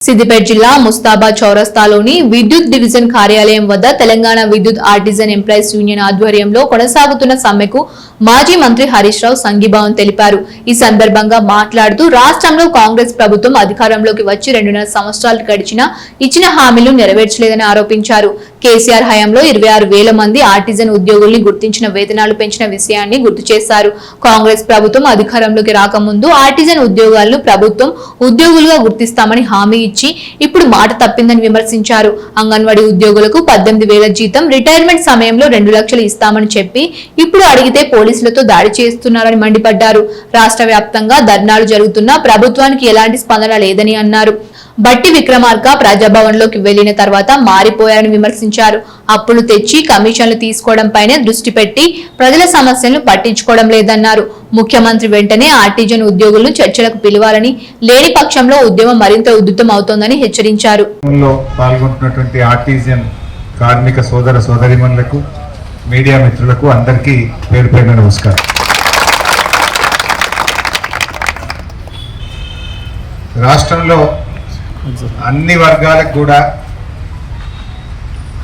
సిద్దిపేట జిల్లా ముస్తాబాద్ చౌరస్తాలోని విద్యుత్ డివిజన్ కార్యాలయం వద్ద తెలంగాణ విద్యుత్ ఆర్టిజన్ ఎంప్లాయీస్ యూనియన్ ఆధ్వర్యంలో కొనసాగుతున్న సమ్మెకు మాజీ మంత్రి హరీష్ రావు సంఘీభావం తెలిపారు. ఈ సందర్భంగా మాట్లాడుతూ రాష్ట్రంలో కాంగ్రెస్ ప్రభుత్వం అధికారంలోకి వచ్చి 2.5 సంవత్సరాలు గడిచినా ఇచ్చిన హామీలు నెరవేర్చలేదని ఆరోపించారు. కేసీఆర్ హయాంలో 26,000 మంది ఆర్టిజన్ ఉద్యోగుల్ని గుర్తించిన వేతనాలు పెంచిన విషయాన్ని గుర్తు చేశారు. కాంగ్రెస్ ప్రభుత్వం అధికారంలోకి రాకముందు ఆర్టిజన్ ఉద్యోగాలను ప్రభుత్వం ఉద్యోగులుగా గుర్తిస్తామని హామీ ఇచ్చి ఇప్పుడు మాట తప్పిందని విమర్శించారు. అంగన్వాడీ ఉద్యోగులకు 18,000 జీతం, రిటైర్మెంట్ సమయంలో 2 లక్షలు ఇస్తామని చెప్పి ఇప్పుడు అడిగితే పోలీసులతో దాడి చేస్తున్నారని మండిపడ్డారు. రాష్ట్ర వ్యాప్తంగా ధర్నాలు జరుగుతున్నా ప్రభుత్వానికి ఎలాంటి స్పందన లేదని అన్నారు. బట్టి విక్రమార్క ప్రజాభవన్లోకి వెళ్లిన తర్వాత మారిపోయారని విమర్శించారు. అప్పులు తెచ్చి కమిషన్లు తీసుకోవడంపైనే దృష్టి పెట్టి ప్రజల సమస్యలను పట్టించుకోవడం లేదన్నారు. ముఖ్యమంత్రి వెంటనే ఆర్టిజన్ ఉద్యోగులను చర్చలకు పిలవాలని, లేని పక్షంలో ఉద్యమం మరింత ఉధృతం అవుతోందని హెచ్చరించారు. పాల్గొంటున్నటువంటి ఆర్టిజన్ కార్మిక సోదర సోదరీమణులకు, మీడియా మిత్రులకు అందరికీ పేరు పేరున నమస్కారం. రాష్ట్రంలో అన్ని వర్గాలకు కూడా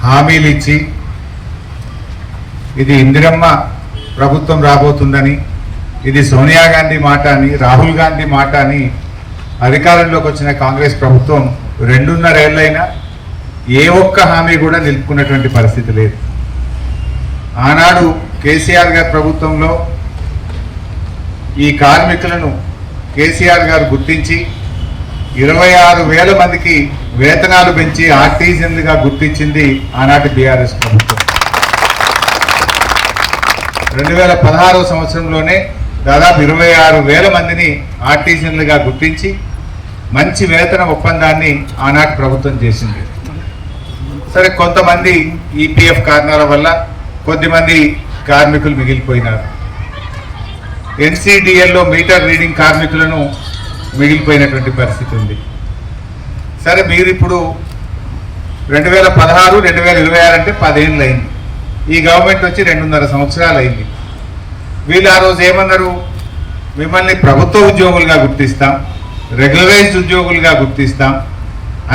హామీలు ఇచ్చి ఇది ఇందిరమ్మ ప్రభుత్వం రాబోతుందని, ఇది సోనియా గాంధీ మాట అని, రాహుల్ గాంధీ మాట అని అధికారంలోకి వచ్చిన కాంగ్రెస్ ప్రభుత్వం 2.5 ఏళ్ళైనా ఏ ఒక్క హామీ కూడా నిలుపుకున్నటువంటి పరిస్థితి లేదు. ఆనాడు కేసీఆర్ గారి ప్రభుత్వంలో ఈ కార్మికులను కేసీఆర్ గారు గుర్తించి 26,000 మందికి వేతనాలు పెంచి ఆర్టిజన్లుగా గుర్తించింది ఆనాటి బీఆర్ఎస్ ప్రభుత్వం. 2016 సంవత్సరంలోనే దాదాపు 26,000 మందిని ఆర్టిజన్లుగా గుర్తించి మంచి వేతన ఒప్పందాన్ని ఆనాటి ప్రభుత్వం చేసింది. సరే, కొంతమంది ఈపీఎఫ్ కారణాల వల్ల కొద్దిమంది కార్మికులు మిగిలిపోయినారు. ఎన్సీడీఎల్లో మీటర్ రీడింగ్ కార్మికులను మిగిలిపోయినటువంటి పరిస్థితి ఉంది. సరే, మీరు ఇప్పుడు 2016, 2026 అంటే 10 ఏళ్ళు అయింది. ఈ గవర్నమెంట్ వచ్చి 2.5 సంవత్సరాలు అయింది. వీళ్ళు ఆ రోజు ఏమన్నారు? మిమ్మల్ని ప్రభుత్వ ఉద్యోగులుగా గుర్తిస్తాం, రెగ్యులరైజ్డ్ ఉద్యోగులుగా గుర్తిస్తాం,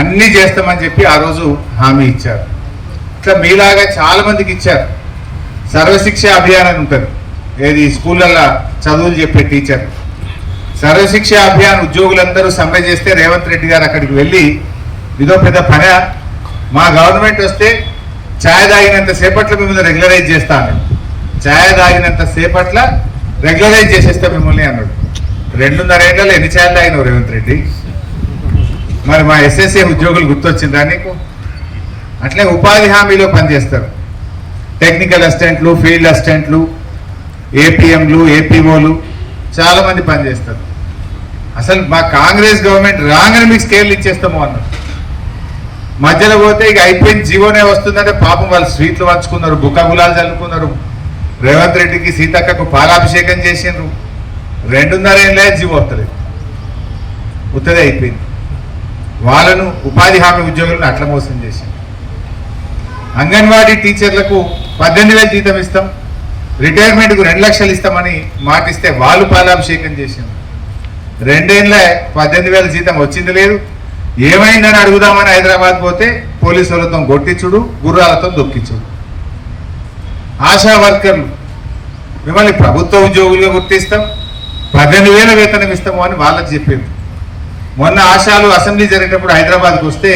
అన్నీ చేస్తామని చెప్పి ఆ రోజు హామీ ఇచ్చారు. ఇట్లా మీలాగా చాలా మందికి ఇచ్చారు. సర్వశిక్ష అభియాన్ అని ఉంటుంది, ఏది స్కూళ్ళల్లో చదువులు చెప్పే టీచర్. సర్వశిక్ష అభియాన్ ఉద్యోగులందరూ సమ్మె చేస్తే రేవంత్ రెడ్డి గారు అక్కడికి వెళ్ళి ఇదో పెద్ద పని, మా గవర్నమెంట్ వస్తే ఛాయ్ తాగినంత సేపట్లో మిమ్మల్ని రెగ్యులరైజ్ చేస్తాను, ఛాయ్ తాగినంత సేపట్ల రెగ్యులరైజ్ చేసేస్తే మిమ్మల్ని అన్నాడు. 2.5 ఏళ్లలో ఎన్ని ఛాయలు తాగినావు రేవంత్ రెడ్డి? మరి మా ఎస్ఎస్ఏ ఉద్యోగులు గుర్తొచ్చిందా నీకు? అట్లే ఉపాధి హామీలో పనిచేస్తారు. టెక్నికల్ అసిస్టెంట్లు, ఫీల్డ్ అసిస్టెంట్లు, ఏపీఎంలు, ఏపీఓలు చాలా మంది పనిచేస్తారు. అసలు మా కాంగ్రెస్ గవర్నమెంట్ రాగానే మీకు స్కేల్ ఇచ్చేస్తాము అన్నారు. మధ్యలో పోతే ఇక అయిపోయింది, జీవోనే వస్తుందంటే పాపం వాళ్ళు స్వీట్లు పంచుకున్నారు, బుక్క గులాలు చల్లుకున్నారు, రేవంత్ రెడ్డికి సీతక్కకు పాలాభిషేకం చేసిండ్రు. 2.5 ఏళ్ళే జీవో వస్తలేదు, ఉత్తదే అయిపోయింది. వాళ్ళను ఉపాధి హామీ ఉద్యోగులను అట్లా మోసం చేసింది. అంగన్వాడీ టీచర్లకు 18,000 జీతం ఇస్తాం, రిటైర్మెంట్కు 2 లక్షలు ఇస్తామని మాటిస్తే వాళ్ళు పాలాభిషేకం చేసింది. 2 ఏళ్ళే 18,000 జీతం వచ్చింది లేదు. ఏమైందని అడుగుదామని హైదరాబాద్ పోతే పోలీసు వాళ్ళతో కొట్టించుడు, గుర్రాలతో దొక్కించుడు. ఆశా వర్కర్లు మిమ్మల్ని ప్రభుత్వ ఉద్యోగులుగా గుర్తిస్తాం, 18,000 వేతనం ఇస్తాము అని వాళ్ళకి చెప్పింది. మొన్న ఆశాలు అసెంబ్లీ జరిగేటప్పుడు హైదరాబాద్కి వస్తే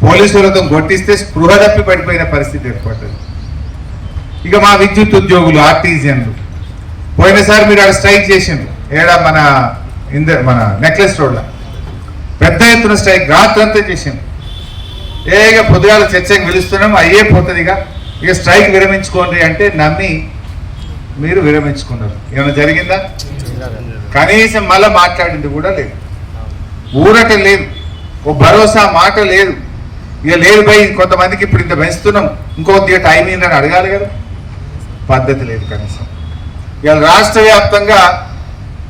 పోలీసులతో కొట్టిస్తే స్పృహ తప్పి పడిపోయిన పరిస్థితి ఏర్పడ్డది. ఇక మా విద్యుత్ ఉద్యోగులు ఆర్టిజన్లు పోయినసారి మీరు అక్కడ స్ట్రైక్ చేసిండ్రు. ఏడా మన నెక్లెస్ రోడ్లో పెద్ద ఎత్తున స్ట్రైక్ రాత్రంతా చేసిండ్రు. ఇక పొద్దుగాల చర్చకు పిలుస్తున్నాం, అయ్యే పోతుంది, ఇక స్ట్రైక్ విరమించుకోండి అంటే నమ్మి మీరు విరమించుకున్నారు. ఏమైనా జరిగిందా? కనీసం మళ్ళీ మాట్లాడింది కూడా లేదు, ఊరట లేదు, ఓ భరోసా మాట లేదు. ఇక లేదు భయ్, కొంతమందికి ఇప్పుడు ఇంత పెంచుతున్నాం, ఇంకొద్దిగా టైం ఏంటని అడగాలి కదా, పద్ధతి లేదు కనీసం. ఇవాళ రాష్ట్ర వ్యాప్తంగా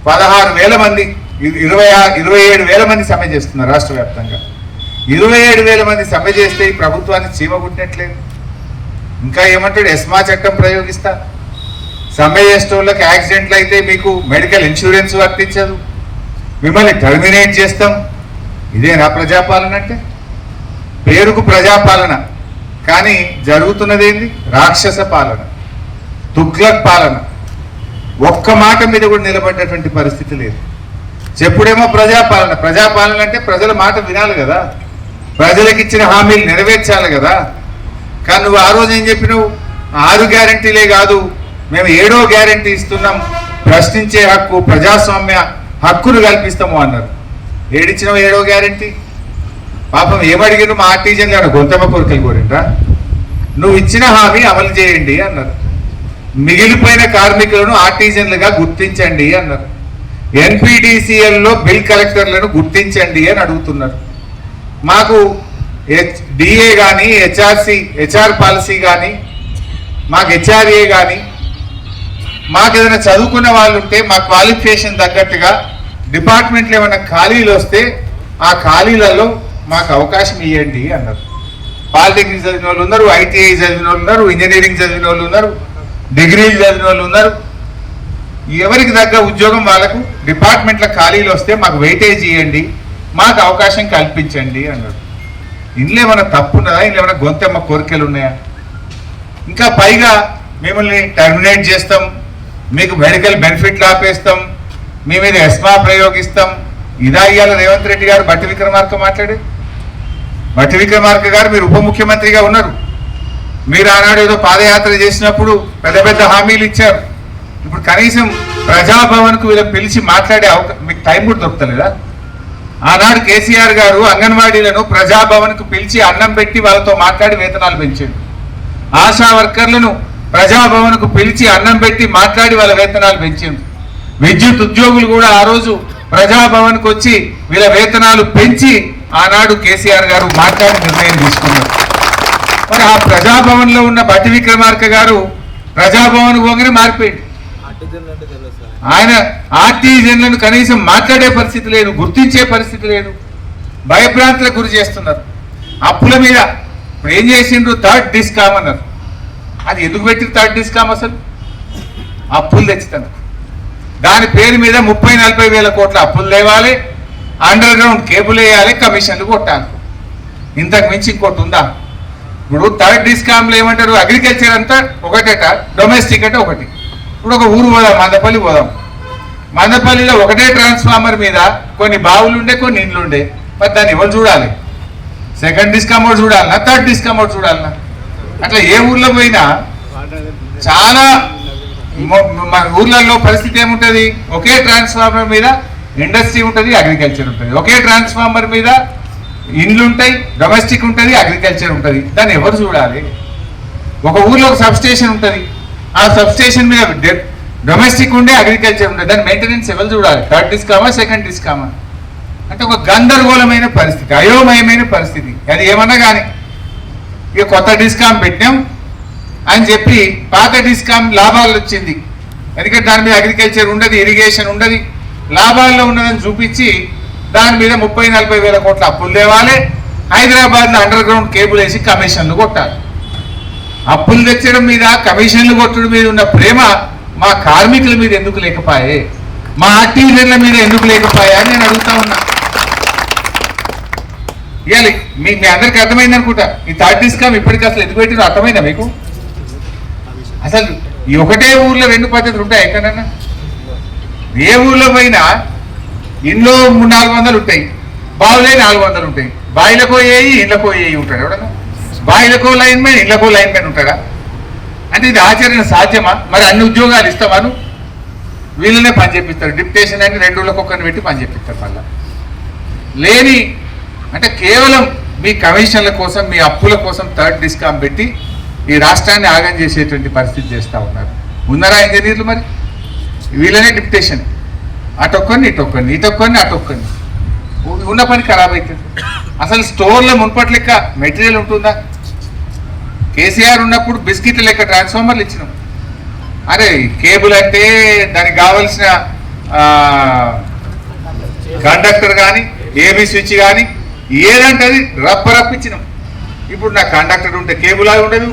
16,000 మంది, 27,000 మంది సమ్మె చేస్తున్నారు. రాష్ట్ర వ్యాప్తంగా 27,000 మంది సమ్మె చేస్తే ఈ ప్రభుత్వాన్ని చీమగుట్టినట్లేదు. ఇంకా ఏమంటాడు? ఎస్మా చట్టం ప్రయోగిస్తా, సమ్మె చేసే వాళ్ళకి యాక్సిడెంట్లు అయితే మీకు మెడికల్ ఇన్సూరెన్స్ వర్తించదు, మిమ్మల్ని టర్మినేట్ చేస్తాం, ఇదేనా ప్రజాపాలన అంటే? పేరుకు ప్రజాపాలన, కానీ జరుగుతున్నది ఏంది? రాక్షస పాలన, తుగ్లక్ పాలన. ఒక్క మాట మీద కూడా నిలబడ్డటువంటి పరిస్థితి లేదు. చెప్పుడేమో ప్రజాపాలన. ప్రజాపాలన అంటే ప్రజల మాట వినాలి కదా, ప్రజలకు ఇచ్చిన హామీలు నెరవేర్చాలి కదా. కానీ నువ్వు ఆ రోజు ఏం చెప్పినావు? 6 గ్యారంటీలే కాదు, మేము 7వ గ్యారంటీ ఇస్తున్నాం, ప్రశ్నించే హక్కు, ప్రజాస్వామ్య హక్కును కల్పిస్తాము అన్నారు. ఏడిచ్చినావు 7వ గ్యారంటీ? పాపం ఏమడిగిన మా ఆర్టీజన్ గారు గొంతమ్మ కోరికలు కోరిండ్రా? నువ్వు ఇచ్చిన హామీ అమలు చేయండి అన్నారు. మిగిలిపోయిన కార్మికులను ఆర్టీజన్లుగా గుర్తించండి అన్నారు. ఎన్పిడిసిఎల్లో బిల్ కలెక్టర్లను గుర్తించండి అని అడుగుతున్నారు. మాకు డిఏ కానీ హెచ్ఆర్ పాలసీ కానీ, మాకు హెచ్ఆర్ఏ కానీ, మాకు ఏదైనా చదువుకున్న వాళ్ళు ఉంటే మా క్వాలిఫికేషన్ తగ్గట్టుగా డిపార్ట్మెంట్లో ఏమైనా ఖాళీలు వస్తే ఆ ఖాళీలలో మాకు అవకాశం ఇవ్వండి అన్నారు. పాలిటెక్నిక్ చదివిన వాళ్ళు ఉన్నారు, ఐటీఐ చదివిన వాళ్ళు ఉన్నారు, ఇంజనీరింగ్ చదివిన వాళ్ళు ఉన్నారు, డిగ్రీలు చదివిన వాళ్ళు ఉన్నారు. ఎవరికి తగ్గ ఉద్యోగం వాళ్ళకు డిపార్ట్మెంట్ల ఖాళీలు వస్తే మాకు వెయిటేజ్ ఇవ్వండి, మాకు అవకాశం కల్పించండి అన్నారు. ఇందులో ఏమైనా తప్పు ఉన్నదా? ఇందులో ఏమైనా గొంతెమ్మ కోరికలు ఉన్నాయా? ఇంకా పైగా మిమ్మల్ని టర్మినేట్ చేస్తాం, మీకు మెడికల్ బెనిఫిట్లు ఆపేస్తాం, మీ మీద ఎస్మా ప్రయోగిస్తాం. ఇదా ఇవాళ రేవంత్ రెడ్డి గారు బట్టి విక్రమార్క మాట్లాడే? బట్టి విక్రమార్క గారు మీరు ఉప ముఖ్యమంత్రిగా ఉన్నారు. మీరు ఆనాడు ఏదో పాదయాత్ర చేసినప్పుడు పెద్ద పెద్ద హామీలు ఇచ్చారు. ఇప్పుడు కనీసం ప్రజాభవన్కు వీళ్ళని పిలిచి మాట్లాడే మీకు టైం కూడా దొరుకుతలేదా? ఆనాడు కేసీఆర్ గారు అంగన్వాడీలను ప్రజాభవన్కు పిలిచి అన్నం పెట్టి వాళ్ళతో మాట్లాడి వేతనాలు పెంచాడు. ఆశా వర్కర్లను ప్రజాభవన్కు పిలిచి అన్నం పెట్టి మాట్లాడి వాళ్ళ వేతనాలు పెంచాడు. విద్యుత్ ఉద్యోగులు కూడా ఆ రోజు ప్రజాభవన్కు వచ్చి వీళ్ళ వేతనాలు పెంచి ఆనాడు కేసీఆర్ గారు మాట్లాడి నిర్ణయం తీసుకున్నారు. మరి ఆ ప్రజాభవన్లో ఉన్న బట్టి విక్రమార్క గారు ప్రజాభవన్ పోగానే మారిపోయింది. ఆయన ఆర్టీజన్లను కనీసం మాట్లాడే పరిస్థితి లేదు, గుర్తించే పరిస్థితి లేదు, భయభ్రాంతులకు గురి చేస్తున్నారు. అప్పుల మీద ఇప్పుడు ఏం చేసిండ్రు? 3rd డిస్కామ్ అన్నారు. అది ఎందుకు పెట్టింది 3rd డిస్కామ్? అసలు అప్పులు తెచ్చుతాను, దాని పేరు మీద 30-40 వేల కోట్ల అప్పులు లేవాలి, అండర్ గ్రౌండ్ కేబుల్ వేయాలి, కమిషన్లు కొట్టాలి. ఇంతకు మించి ఇంకోటి ఉందా? ఇప్పుడు 3rd డిస్కామ్లో ఏమంటారు? అగ్రికల్చర్ అంతా ఒకటేట, డొమెస్టిక్ అంటే ఒకటి. ఇప్పుడు ఒక ఊరు పోదాం, మందపల్లి పోదాం. మందపల్లిలో ఒకటే ట్రాన్స్ఫార్మర్ మీద కొన్ని బావులు ఉండే, కొన్ని ఇండ్లు ఉండే. మరి దాన్ని ఎవరు చూడాలి? 2nd డిస్కామ్ ఒకటి చూడాలన్నా, 3rd డిస్కామ్ ఒకటి చూడాలన్నా? అట్లా ఏ ఊర్లో పోయినా చాలా మన ఊర్లలో పరిస్థితి ఏముంటుంది? ఒకే ట్రాన్స్ఫార్మర్ మీద ఇండస్ట్రీ ఉంటుంది, అగ్రికల్చర్ ఉంటుంది. ఒకే ట్రాన్స్ఫార్మర్ మీద ఇండ్లు ఉంటాయి, డొమెస్టిక్ ఉంటుంది, అగ్రికల్చర్ ఉంటుంది. దాన్ని ఎవరు చూడాలి? ఒక ఊర్లో ఒక సబ్ స్టేషన్ ఉంటుంది, ఆ సబ్ స్టేషన్ మీద డొమెస్టిక్ ఉండే, అగ్రికల్చర్ ఉండే. దాని మెయింటెనెన్స్ ఎవరు చూడాలి? 3rd డిస్కామా, 2nd డిస్కామా? అంటే ఒక గందరగోళమైన పరిస్థితి, అయోమయమైన పరిస్థితి. అది ఏమన్నా కానీ ఇక కొత్త డిస్కామ్ పెట్టాం అని చెప్పి పాత డిస్కామ్ లాభాలు వచ్చింది, ఎందుకంటే దాని మీద అగ్రికల్చర్ ఉండదు, ఇరిగేషన్ ఉండదు, లాభాల్లో ఉన్నదని చూపించి దాని మీద 30-40 వేల కోట్ల అప్పులు తేవాలి. హైదరాబాద్లో అండర్ గ్రౌండ్ కేబుల్ వేసి కమిషన్లు కొట్టాలి. అప్పులు తెచ్చడం మీద, కమిషన్లు కొట్టడం మీద ఉన్న ప్రేమ మా కార్మికుల మీద ఎందుకు లేకపోయే? మా ఆర్టీజన్ల మీద ఎందుకు లేకపోయా అని నేను అడుగుతా ఉన్నా. ఇవ్వాలి మీ అందరికి అర్థమైంది అనుకుంటా. ఈ 3rd డిస్కామ్ ఇప్పటికీ అసలు ఎందుకు పెట్టినో అర్థమైందా మీకు? అసలు ఈ ఒకటే ఊర్లో 2 పద్ధతులు ఉంటాయి ఎక్కడన్నా? ఏ ఊర్లో పోయినా ఇంట్లో 300-400 ఉంటాయి, బావులే 400 ఉంటాయి. బాయిలకో ఏయి, ఇళ్ళకో ఏయి ఉంటాడు ఎవడన్నా? బాయిలకో లైన్మెన్, ఇళ్ళకో లైన్మెన్ ఉంటాడా? అంటే ఇది ఆచరణ సాధ్యమా? మరి అన్ని ఉద్యోగాలు ఇస్తామా? వీళ్ళనే పని చేపిస్తారు, డిప్యుటేషన్ అని 2 ఊళ్ళకి ఒక్కరిని పెట్టి పని చేపిస్తారు. మళ్ళా లేని అంటే కేవలం మీ కమిషన్ల కోసం, మీ అప్పుల కోసం 3rd డిస్కామ్ పెట్టి ఈ రాష్ట్రాన్ని ఆగం చేసేటువంటి పరిస్థితి చేస్తూ ఉన్నారు. ఉన్నారా ఇంజనీర్లు? మరి వీళ్ళనే డిప్యుటేషన్, అటొక్కరిని ఇటొక్కరిని, ఇటొక్కరిని అటొక్కరిని, ఉన్న పని ఖరాబ్ అవుతుంది. అసలు స్టోర్లో మున్పటి లెక్క మెటీరియల్ ఉంటుందా? కేసీఆర్ ఉన్నప్పుడు బిస్కెట్ల లెక్క ట్రాన్స్ఫార్మర్లు ఇచ్చినాం. అరే కేబుల్ అంటే దానికి కావలసిన కండక్టర్ కానీ, ఏబీ స్విచ్ కానీ ఏదంటే అది రప్ప రప్పించినాం. ఇప్పుడు నా కండక్టర్ ఉంటే కేబుల్ ఉండదు.